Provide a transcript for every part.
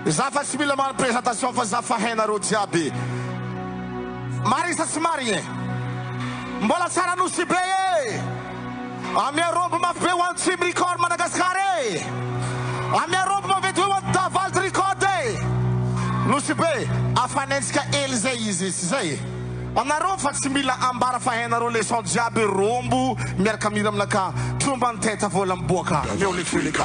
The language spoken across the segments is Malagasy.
Zafa simila mana présentation fa zafa hainareo jiaby. Marisa sy marigny mbola tsara nosy be e. Amia robo mafy be hoan'ny Team Record Madagascar e. Amia robo mavety hoe hoan'ny Daval Record e. Nosy be afanentsika ely zay izy zay. Anareo fa tsy mila ambara fa hainareo leçon jiaby rombo miaraka mira aminaka tromba ny teta voalamboaka meo le filika.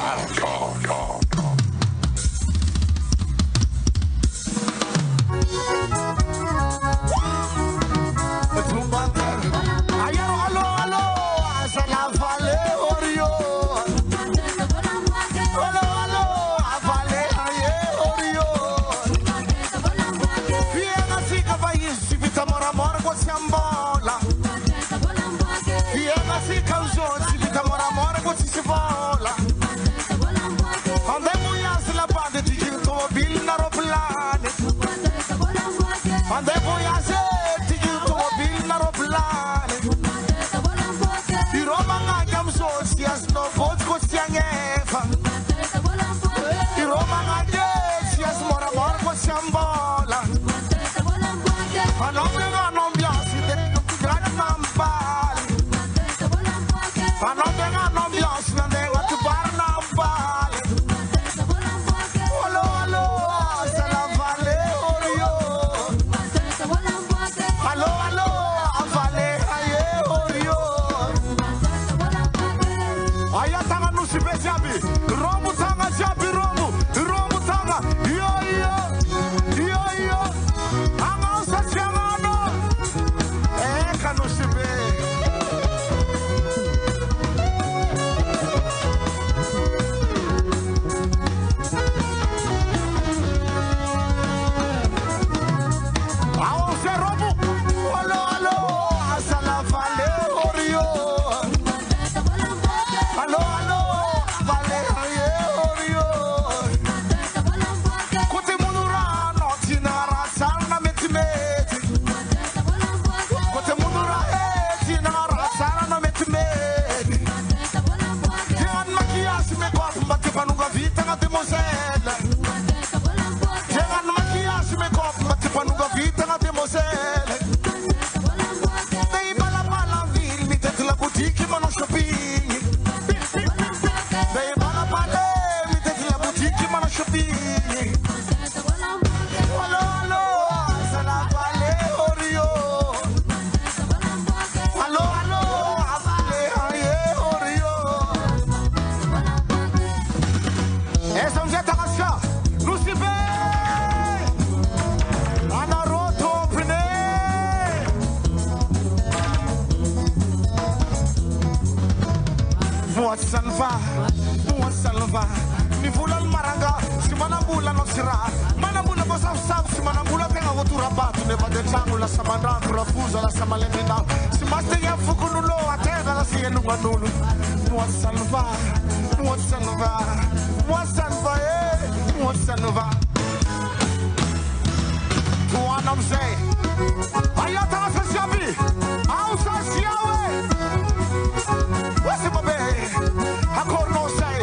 Salva, mi vula il maranga, si manambula non si ra, manambula cosa usava, si manambula tenga votura batu, ne va del ciango, la samandra, la fusa, la samalemina, si basta ya fuku nulo, a terra la si lunga nulu, mua salva, mua salva, mua salva, mua salva. Tu anam sei, ayata la sasiabi, au sasiawe, wasi babe, akor no sei.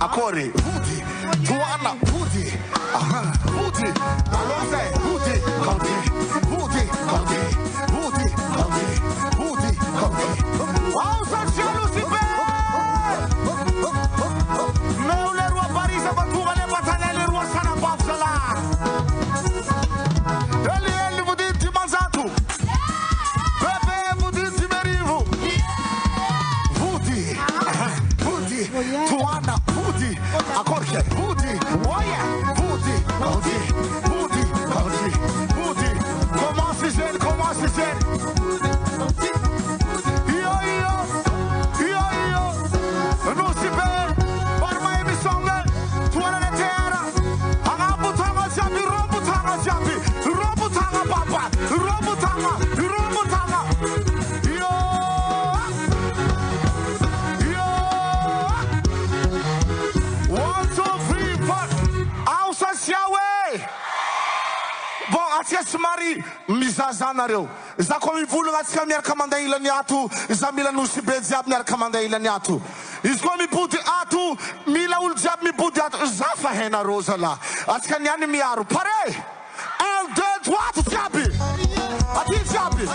Akori, Woody, Tuana, Woody, Woody, Alonso, Woody, County, Woody, County, Woody, County, Woody, County. Oh, Santiago Lucifer! Meu le roi Paris, a battuta le battaglie, le roi Sana Bafsala. Ele, Woody, Timanzatu. Bebe, Woody, Timerivo. Woody, Woody, Tuana. Acorche, Woody, oh yeah, Woody, Woody, Woody, Woody, Woody. Comment c'est jeune, comment c'est jeune. Yo yo, yo yo. Nous si belle, par ma émission, toi la terre. Angabutanga jabi, robutanga jabi, robutanga papa, robutanga, robutanga. Mary mizazanareo za ko mivolagna atsika miaraka mandeha ilany ato za mila nosy be jiaby miaraka mandeha ilany ato izy koa mibody ato mila olo jiaby mibody ato za fa hainareo zala atsika niany miaro pare 1 2 3 ato jiaby aty jiaby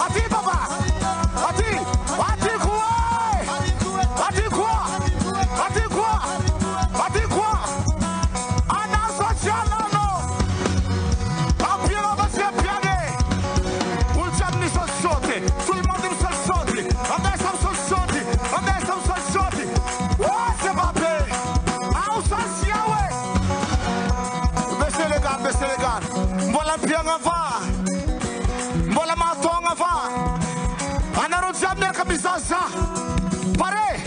aty baba aty koa aty koa aty koa aty koa anaso cialano abbiamo passato piane un giorno sono sciolti sul mondo sono sciolti adesso sono sciolti se va bene au sasiawe bese legal mbola pianga va mbola matonga va anaro jamne kamizaza pare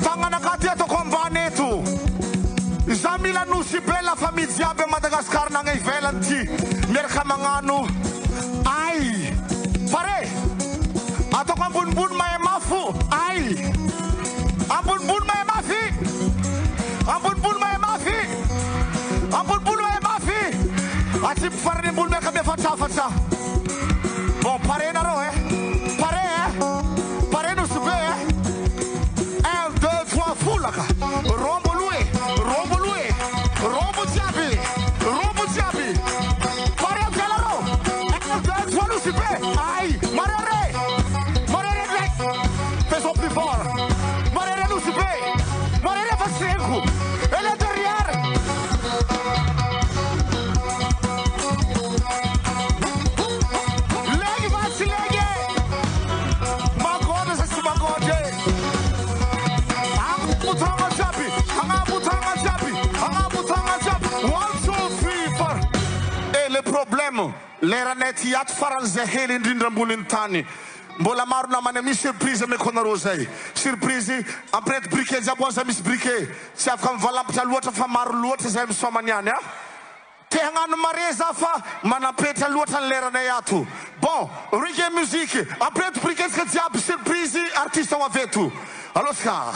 tangana katia kombane tu Zamila nusi bella famiglia be Madagascar na ngay velanti merka mangano ay pare ato ko bunbun may mafu ay ambunbun may mafi ambunbun may mafi ati farni bun merka be facha bon pare na ro pare nusi be 1 2 3 fulaka rombo Jabi pare galaro el suelo si ve ay marere peso plus fort marere lu si ve marere va cinco elle est derrière legi va si legi magode se magode butanga Jabi le problème lera net yat faranze heli ndindra mbulintani mbola maru na manemi surprise me kona rosay surprise après briquet jaboza mis briquet chaf kam valampta luota fa maru luota zem somaniane tehangano mareza fa manapeta luota lera na yatu bon reggae musique après briquet ska diab surprise artiste wa vetu alors ça